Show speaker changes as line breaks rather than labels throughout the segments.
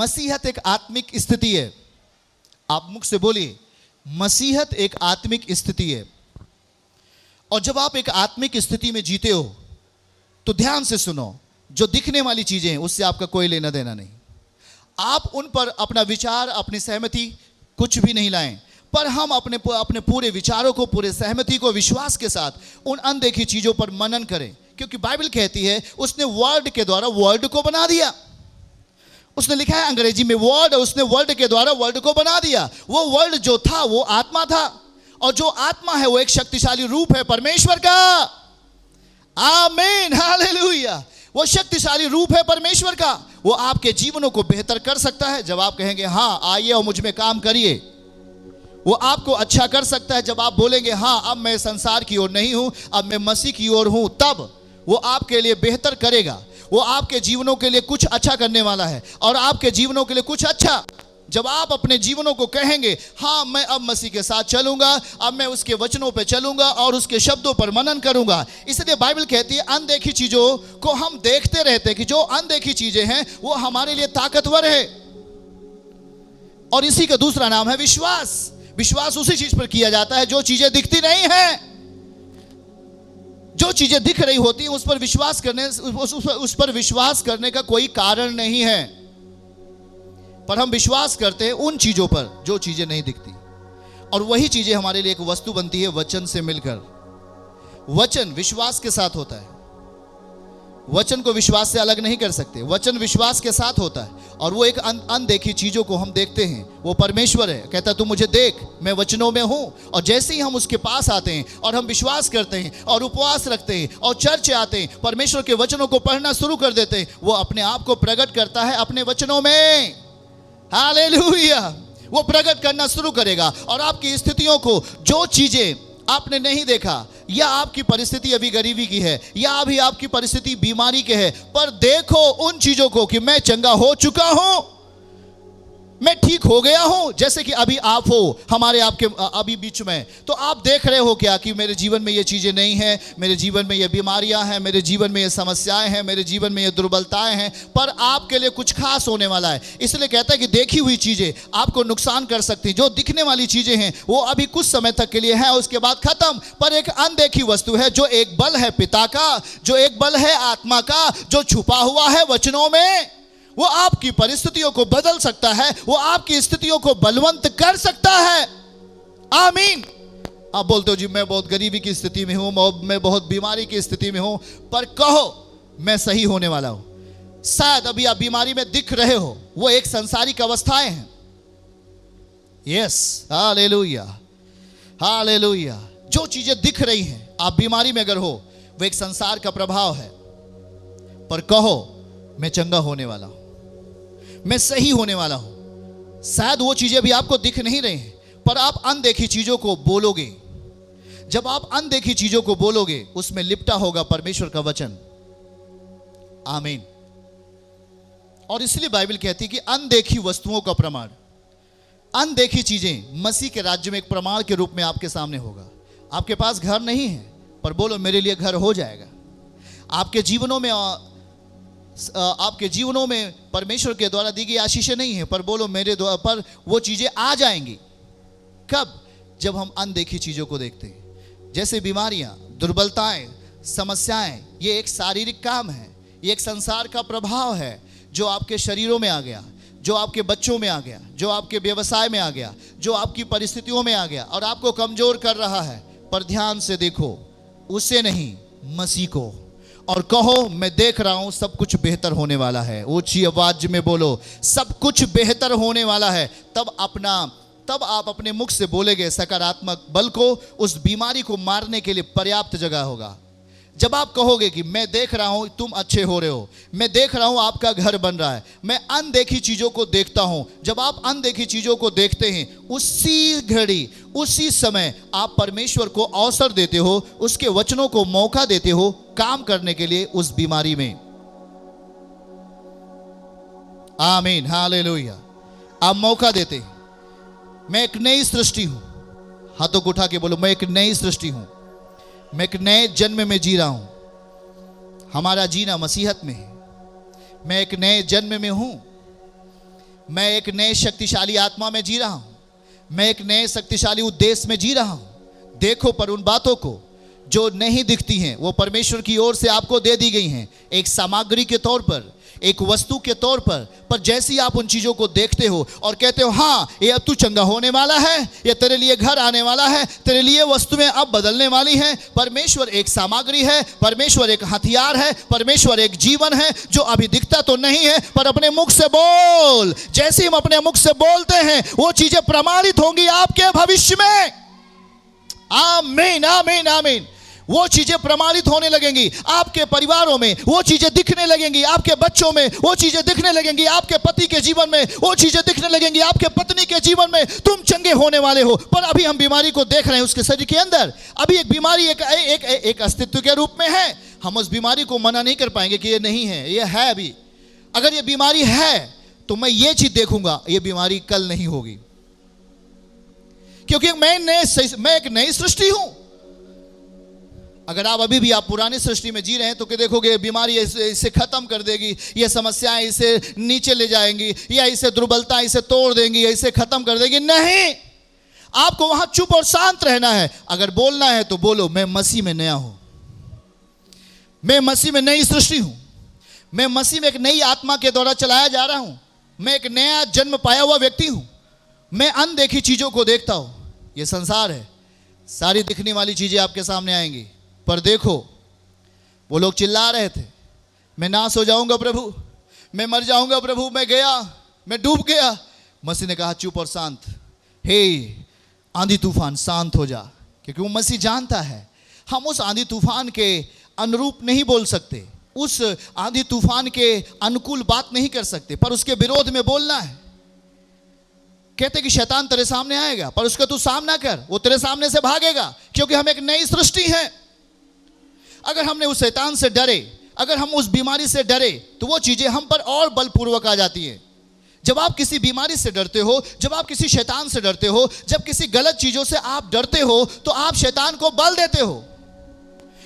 मसीहत एक आत्मिक स्थिति है। आप मुख से बोलिए, मसीहत एक आत्मिक स्थिति है। और जब आप एक आत्मिक स्थिति में जीते हो तो ध्यान से सुनो, जो दिखने वाली चीजें हैं उससे आपका कोई लेना देना नहीं। आप उन पर अपना विचार, अपनी सहमति कुछ भी नहीं लाएं, पर हम अपने पूरे विचारों को, पूरे सहमति को विश्वास के साथ उन अनदेखी चीजों पर मनन करें। क्योंकि बाइबल कहती है उसने वर्ड के द्वारा वर्ड को बना दिया। उसने लिखा है अंग्रेजी में वर्ड, उसने वर्ड के द्वारा वर्ड को बना दिया। वो वर्ड जो था वो आत्मा था, और जो आत्मा है वो एक शक्तिशाली रूप है परमेश्वर का। आमीन, हालेलुया। वो शक्तिशाली रूप है परमेश्वर का। वो आपके जीवनों को बेहतर कर सकता है जब आप कहेंगे हाँ आइए और मुझ में काम करिए। वो आपको अच्छा कर सकता है जब आप बोलेंगे हाँ अब मैं संसार की ओर नहीं हूं, अब मैं मसीह की ओर हूं। तब वो आपके लिए बेहतर करेगा। वो आपके जीवनों के लिए कुछ अच्छा करने वाला है, और आपके जीवनों के लिए कुछ अच्छा। जब आप अपने जीवनों को कहेंगे हाँ मैं अब मसीह के साथ चलूंगा, अब मैं उसके वचनों पे चलूंगा और उसके शब्दों पर मनन करूंगा। इसलिए बाइबल कहती है अनदेखी चीजों को हम देखते रहते हैं कि जो अनदेखी चीजें हैं वो हमारे लिए ताकतवर है। और इसी का दूसरा नाम है विश्वास। विश्वास उसी चीज पर किया जाता है जो चीजें दिखती नहीं है। जो चीजें दिख रही होती हैं उस पर विश्वास करने का कोई कारण नहीं है, पर हम विश्वास करते हैं उन चीजों पर जो चीजें नहीं दिखती। और वही चीजें हमारे लिए एक वस्तु बनती है वचन से मिलकर। वचन विश्वास के साथ होता है। वचन को विश्वास से अलग नहीं कर सकते। वचन विश्वास के साथ होता है, और वो एक अनदेखी चीजों को हम देखते हैं। वो परमेश्वर है, कहता तू मुझे देख, मैं वचनों में हूं। और जैसे ही हम उसके पास आते हैं और हम विश्वास करते हैं और उपवास रखते हैं और चर्च आते हैं, परमेश्वर के वचनों को पढ़ना शुरू कर देते हैं, वो अपने आप को प्रकट करता है अपने वचनों में। हालेलुया। वो प्रकट करना शुरू करेगा, और आपकी स्थितियों को, जो चीजें आपने नहीं देखा, या आपकी परिस्थिति अभी गरीबी की है, या अभी आपकी परिस्थिति बीमारी के है, पर देखो उन चीजों को कि मैं चंगा हो चुका हूं, मैं ठीक हो गया हूं। जैसे कि अभी आप हो हमारे आपके अभी बीच में, तो आप देख रहे हो क्या कि मेरे जीवन में ये चीजें नहीं हैं, मेरे जीवन में ये बीमारियां हैं, मेरे जीवन में ये समस्याएं हैं, मेरे जीवन में ये दुर्बलताएं हैं, पर आपके लिए कुछ खास होने वाला है। इसलिए कहता है कि देखी हुई चीजें आपको नुकसान कर सकती, जो दिखने वाली चीजें हैं वो अभी कुछ समय तक के लिए है, उसके बाद खत्म। पर एक अनदेखी वस्तु है, जो एक बल है पिता का, जो एक बल है आत्मा का, जो छुपा हुआ है वचनों में। वो आपकी परिस्थितियों को बदल सकता है, वो आपकी स्थितियों को बलवंत कर सकता है। आमीन। आप बोलते हो जी मैं बहुत गरीबी की स्थिति में हूं, मैं बहुत बीमारी की स्थिति में हूं, पर कहो मैं सही होने वाला हूं। शायद अभी आप बीमारी में दिख रहे हो, वो एक सांसारिक अवस्थाएं हैं। Yes, hallelujah, hallelujah. जो चीजें दिख रही हैं, आप बीमारी में अगर हो, वो एक संसार का प्रभाव है, पर कहो मैं चंगा होने वाला हूं, मैं सही होने वाला हूं। शायद वो चीजें भी आपको दिख नहीं रही हैं, पर आप अनदेखी चीजों को बोलोगे। जब आप अनदेखी चीजों को बोलोगे, उसमें लिपटा होगा परमेश्वर का वचन। आमीन। और इसलिए बाइबल कहती है कि अनदेखी वस्तुओं का प्रमाण, अनदेखी चीजें मसीह के राज्य में एक प्रमाण के रूप में आपके सामने होगा। आपके पास घर नहीं है, पर बोलो मेरे लिए घर हो जाएगा। आपके जीवनों में परमेश्वर के द्वारा दी गई आशीषें नहीं है, पर बोलो मेरे द्वारा पर वो चीजें आ जाएंगी। कब? जब हम अनदेखी चीजों को देखते हैं, जैसे बीमारियां, दुर्बलताएं, समस्याएं। ये एक शारीरिक काम है, ये एक संसार का प्रभाव है जो आपके शरीरों में आ गया, जो आपके बच्चों में आ गया, जो आपके व्यवसाय में आ गया, जो आपकी परिस्थितियों में आ गया और आपको कमजोर कर रहा है। पर ध्यान से देखो, उसे नहीं, मसीह को, और कहो मैं देख रहा हूं सब कुछ बेहतर होने वाला है। ऊंची आवाज में बोलो सब कुछ बेहतर होने वाला है। तब आप अपने मुख से बोलेंगे सकारात्मक बल को, उस बीमारी को मारने के लिए पर्याप्त जगह होगा। जब आप कहोगे कि मैं देख रहा हूं तुम अच्छे हो रहे हो, मैं देख रहा हूं आपका घर बन रहा है, मैं अनदेखी चीजों को देखता हूं। जब आप अनदेखी चीजों को देखते हैं, उसी घड़ी, उसी समय आप परमेश्वर को अवसर देते हो, उसके वचनों को मौका देते हो काम करने के लिए उस बीमारी में। आमीन, हालेलुया। आप मौका देते हैं। मैं एक नई सृष्टि हूं। हाथों को उठा के बोलो मैं एक नई सृष्टि हूं, मैं एक नए जन्म में जी रहा हूं। हमारा जीना मसीहत में है। मैं एक नए जन्म में हूं। मैं एक नए शक्तिशाली आत्मा में जी रहा हूं, मैं एक नए शक्तिशाली उद्देश्य में जी रहा हूं। देखो पर उन बातों को जो नहीं दिखती हैं वो परमेश्वर की ओर से आपको दे दी गई हैं, एक सामग्री के तौर पर, एक वस्तु के तौर पर जैसे ही आप उन चीजों को देखते हो और कहते हो हाँ ये अब तू चंगा होने वाला है, ये तेरे लिए घर आने वाला है, तेरे लिए वस्तुएं अब बदलने वाली हैं। परमेश्वर एक सामग्री है, परमेश्वर एक हथियार है, परमेश्वर एक जीवन है जो अभी दिखता तो नहीं है, पर अपने मुख से बोल, जैसे ही हम अपने मुख से बोलते हैं वो चीजें प्रमाणित होंगी आपके भविष्य में। आमीन आमीन आमीन। वो चीजें प्रमाणित होने लगेंगी आपके परिवारों में, वो चीजें दिखने लगेंगी आपके बच्चों में, वो चीजें दिखने लगेंगी आपके पति के जीवन में, वो चीजें दिखने लगेंगी आपके पत्नी के जीवन में। तुम चंगे होने वाले हो। पर अभी हम बीमारी को देख रहे हैं उसके शरीर के अंदर, अभी एक बीमारी एक अस्तित्व के रूप में है। हम उस बीमारी को मना नहीं कर पाएंगे कि ये नहीं है, ये है। अभी अगर ये बीमारी है तो मैं ये चीज देखूंगा, ये बीमारी कल नहीं होगी, क्योंकि मैं एक नई सृष्टि हूं। अगर आप अभी भी आप पुरानी सृष्टि में जी रहे हैं तो क्या देखोगे, बीमारी इसे खत्म कर देगी, ये समस्याएं इसे नीचे ले जाएंगी, या इसे दुर्बलता इसे तोड़ देंगी, या इसे खत्म कर देगी। नहीं, आपको वहां चुप और शांत रहना है। अगर बोलना है तो बोलो, मैं मसीह में नया हूं, मैं मसीह में नई सृष्टि हूं, मैं मसीह में एक नई आत्मा के द्वारा चलाया जा रहा हूं, मैं एक नया जन्म पाया हुआ व्यक्ति हूं, मैं अनदेखी चीजों को देखता हूं। यह संसार है, सारी दिखने वाली चीजें आपके सामने आएंगी। पर देखो, वो लोग चिल्ला रहे थे, मैं नाश हो जाऊंगा प्रभु, मैं मर जाऊंगा प्रभु, मैं गया, मैं डूब गया। मसीह ने कहा चुप और शांत, हे आंधी तूफान शांत हो जा, क्योंकि वो मसीह जानता है हम उस आंधी तूफान के अनुरूप नहीं बोल सकते, उस आंधी तूफान के अनुकूल बात नहीं कर सकते, पर उसके विरोध में बोलना है। कहते कि शैतान तेरे सामने आएगा, पर उसका तू सामना कर, वो तेरे सामने से भागेगा, क्योंकि हम एक नई सृष्टि हैं। अगर हमने उस शैतान से डरे, अगर हम उस बीमारी से डरे, तो वो चीजें हम पर और बलपूर्वक आ जाती हैं। जब आप किसी बीमारी से डरते हो, जब आप किसी शैतान से डरते हो, जब किसी गलत चीजों से आप डरते हो, तो आप शैतान को बल देते हो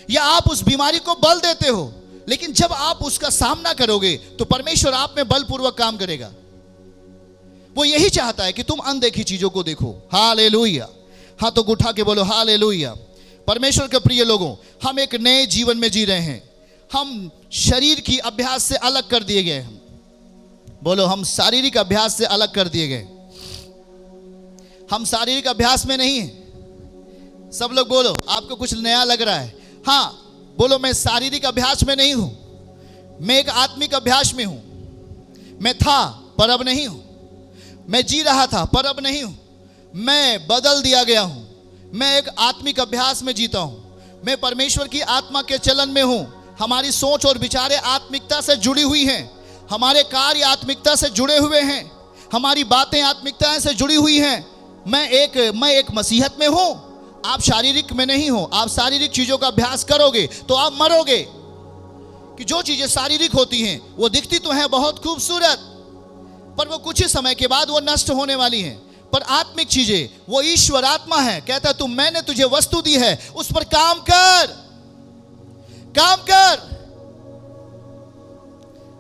या आप उस बीमारी को बल देते हो। लेकिन जब आप उसका सामना करोगे तो परमेश्वर आप में बलपूर्वक काम करेगा। वो यही चाहता है कि तुम अनदेखी चीजों को देखो। हालेलुया। हाथों को उठा के बोलो हालेलुया। परमेश्वर के प्रिय लोगों, हम एक नए जीवन में जी रहे हैं। हम शरीर की अभ्यास से अलग कर दिए गए हैं। बोलो, हम शारीरिक अभ्यास से अलग कर दिए गए। हम शारीरिक अभ्यास में नहीं हैं। सब लोग बोलो, आपको कुछ नया लग रहा है। हाँ बोलो, मैं शारीरिक अभ्यास में नहीं हूं, मैं एक आत्मिक अभ्यास में हूं। मैं था पर अब नहीं हूं, मैं जी रहा था पर अब नहीं हूं, मैं बदल दिया गया हूं। मैं एक आत्मिक अभ्यास में जीता हूं। मैं परमेश्वर की आत्मा के चलन में हूं। हमारी सोच और विचारें आत्मिकता से जुड़ी हुई हैं, हमारे कार्य आत्मिकता से जुड़े हुए हैं, हमारी बातें आत्मिकता से जुड़ी हुई हैं। मैं एक मसीहत में हूं। आप शारीरिक में नहीं हो। आप शारीरिक चीजों का अभ्यास करोगे तो आप मरोगे। कि जो चीजें शारीरिक होती हैं वो दिखती तो हैं बहुत खूबसूरत, पर वो कुछ ही समय के बाद वो नष्ट होने वाली हैं। पर आत्मिक चीजें, वो ईश्वर आत्मा है, कहता है तुम, मैंने तुझे वस्तु दी है, उस पर काम कर, काम कर।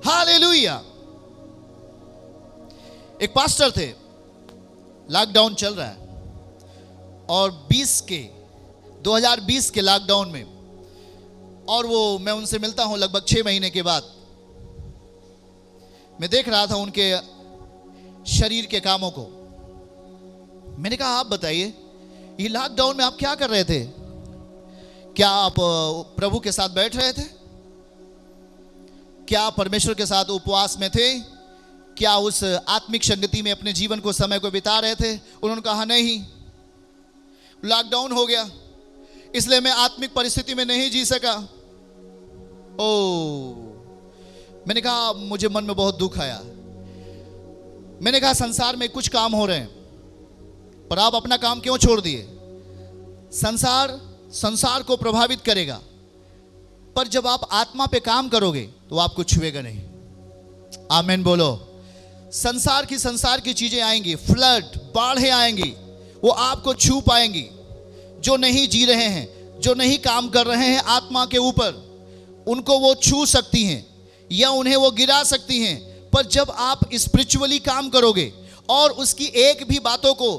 हालेलुया। एक पास्टर थे, लॉकडाउन चल रहा है और 2020 के लॉकडाउन में, और वो मैं उनसे मिलता हूं लगभग 6 महीने के बाद। मैं देख रहा था उनके शरीर के कामों को। मैंने कहा आप बताइए, ये लॉकडाउन में आप क्या कर रहे थे? क्या आप प्रभु के साथ बैठ रहे थे? क्या आप परमेश्वर के साथ उपवास में थे? क्या उस आत्मिक संगति में अपने जीवन को, समय को बिता रहे थे? उन्होंने कहा नहीं, लॉकडाउन हो गया इसलिए मैं आत्मिक परिस्थिति में नहीं जी सका। मैंने कहा मुझे मन में बहुत दुख आया। मैंने कहा संसार में कुछ काम हो रहे हैं, पर आप अपना काम क्यों छोड़ दिए? संसार को प्रभावित करेगा, पर जब आप आत्मा पे काम करोगे तो आपको छुएगा नहीं। आमीन बोलो। संसार की चीजें आएंगी, फ्लड, बाढ़ें आएंगी, वो आपको छू पाएंगी। जो नहीं जी रहे हैं, जो नहीं काम कर रहे हैं आत्मा के ऊपर, उनको वो छू सकती हैं या उन्हें वो गिरा सकती हैं, पर जब आप स्पिरिचुअली काम करोगे और उसकी एक भी बातों को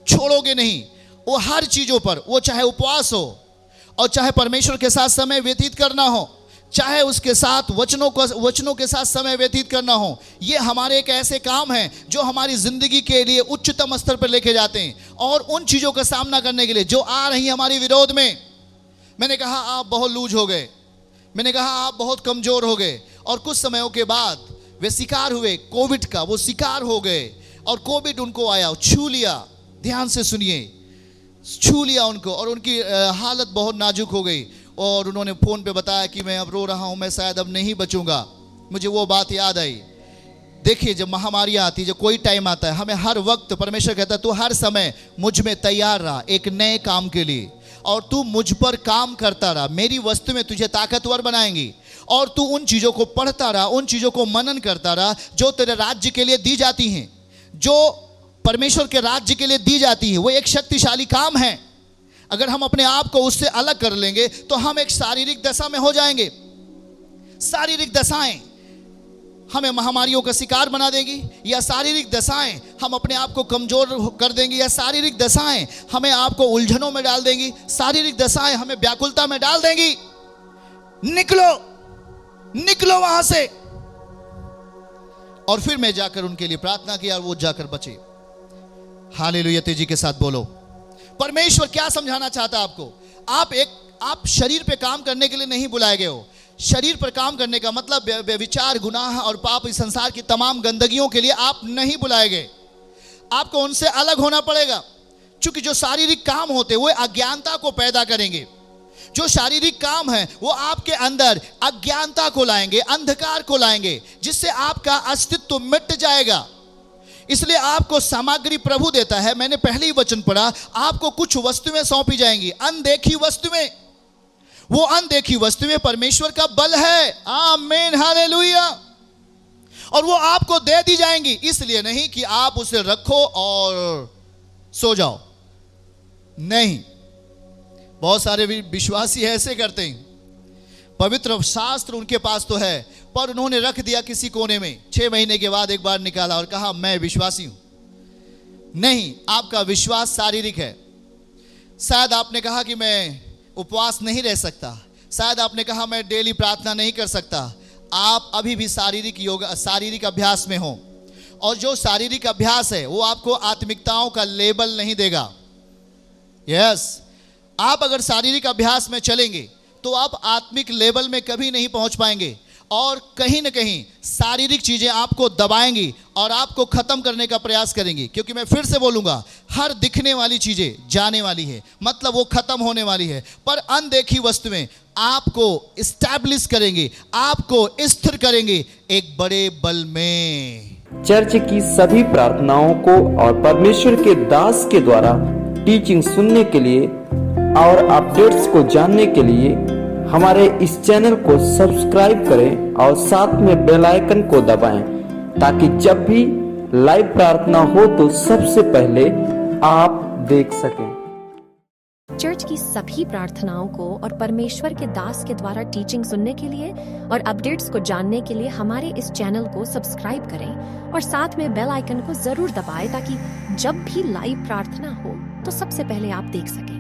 छोड़ोगे नहीं, वो हर चीजों पर, वो चाहे उपवास हो और चाहे परमेश्वर के साथ समय व्यतीत करना हो, चाहे उसके साथ वचनों के साथ समय व्यतीत करना हो, ये हमारे एक ऐसे काम हैं जो हमारी जिंदगी के लिए उच्चतम स्तर पर लेके जाते हैं। और उन चीजों का सामना करने के लिए जो आ रही हमारे विरोध में, मैंने कहा आप बहुत लूज हो गए, मैंने कहा आप बहुत कमजोर हो गए, और कुछ समयों के बाद वे शिकार हुए कोविड का, वो शिकार हो गए और कोविड उनको आया, छू लिया, ध्यान से सुनिए, छू लिया उनको, और उनकी हालत बहुत नाजुक हो गई और उन्होंने फ़ोन पे बताया कि मैं अब रो रहा हूँ, मैं शायद अब नहीं बचूंगा। मुझे वो बात याद आई। देखिए, जब महामारी आती है, जब कोई टाइम आता है, हमें हर वक्त परमेश्वर कहता है तू हर समय मुझ में तैयार रहा एक नए काम के लिए, और तू मुझ पर काम करता रहा, मेरी वस्तु में तुझे ताकतवर बनाएंगी, और तू उन चीज़ों को पढ़ता रहा, उन चीज़ों को मनन करता रहा जो तेरे राज्य के लिए दी जाती हैं, जो परमेश्वर के राज्य के लिए दी जाती है। वो एक शक्तिशाली काम है। अगर हम अपने आप को उससे अलग कर लेंगे तो हम एक शारीरिक दशा में हो जाएंगे। शारीरिक दशाएं हमें महामारियों का शिकार बना देंगी, या शारीरिक दशाएं हम अपने आप को कमजोर कर देंगी, या शारीरिक दशाएं हमें आपको उलझनों में डाल देंगी, शारीरिक दशाएं हमें व्याकुलता में डाल देंगी। निकलो, निकलो वहां से। और फिर मैं जाकर उनके लिए प्रार्थना किया और वो जाकर बचे। हालेलुया, तेजी के साथ बोलो। परमेश्वर क्या समझाना चाहता है आपको? आप शरीर पे काम करने के लिए नहीं बुलाए गए हो। शरीर पर काम करने का मतलब व्यभिचार, गुनाह और पाप, इस संसार की तमाम गंदगियों के लिए आप नहीं बुलाए गए। आपको उनसे अलग होना पड़ेगा, क्योंकि जो शारीरिक काम होते वो अज्ञानता को पैदा करेंगे। जो शारीरिक काम है वो आपके अंदर अज्ञानता को लाएंगे, अंधकार को लाएंगे, जिससे आपका अस्तित्व मिट जाएगा। इसलिए आपको सामग्री प्रभु देता है। मैंने पहले ही वचन पढ़ा, आपको कुछ वस्तुएं सौंपी जाएंगी, अनदेखी वस्तुएं। वो अनदेखी वस्तुएं परमेश्वर का बल है। आमीन, हालेलुया। और वो आपको दे दी जाएंगी, इसलिए नहीं कि आप उसे रखो और सो जाओ। नहीं, बहुत सारे विश्वासी ऐसे करते हैं। पवित्र शास्त्र उनके पास तो है, पर उन्होंने रख दिया किसी कोने में। 6 महीने के बाद एक बार निकाला और कहा मैं विश्वासी हूं। नहीं, आपका विश्वास शारीरिक है। शायद आपने कहा कि मैं उपवास नहीं रह सकता, शायद आपने कहा मैं डेली प्रार्थना नहीं कर सकता। आप अभी भी शारीरिक अभ्यास में हो, और जो शारीरिक अभ्यास है वो आपको आत्मिकताओं का लेबल नहीं देगा। यस, आप अगर शारीरिक अभ्यास में चलेंगे तो आप आत्मिक लेवल में कभी नहीं पहुंच पाएंगे, और कहीं ना कहीं शारीरिक चीजें आपको दबाएंगी और आपको खत्म करने का प्रयास करेंगी। क्योंकि मैं फिर से बोलूंगा, हर दिखने वाली चीजें जाने वाली है, मतलब वो खत्म होने वाली है, पर अनदेखी वस्तुएं आपको एस्टैब्लिश करेंगे, आपको स्थिर करेंगे एक बड़े बल में।
चर्च की सभी प्रार्थनाओं को और परमेश्वर के दास के द्वारा टीचिंग सुनने के लिए और अपडेट्स को जानने के लिए हमारे इस चैनल को सब्सक्राइब करें और साथ में बेल आइकन को दबाएं, ताकि जब भी लाइव प्रार्थना हो तो सबसे पहले आप देख सकें।
चर्च की सभी प्रार्थनाओं को और परमेश्वर के दास के द्वारा टीचिंग सुनने के लिए और अपडेट्स को जानने के लिए हमारे इस चैनल को सब्सक्राइब करें और साथ में बेल आइकन को जरूर दबाएं, ताकि जब भी लाइव प्रार्थना हो तो सबसे पहले आप देख सकें।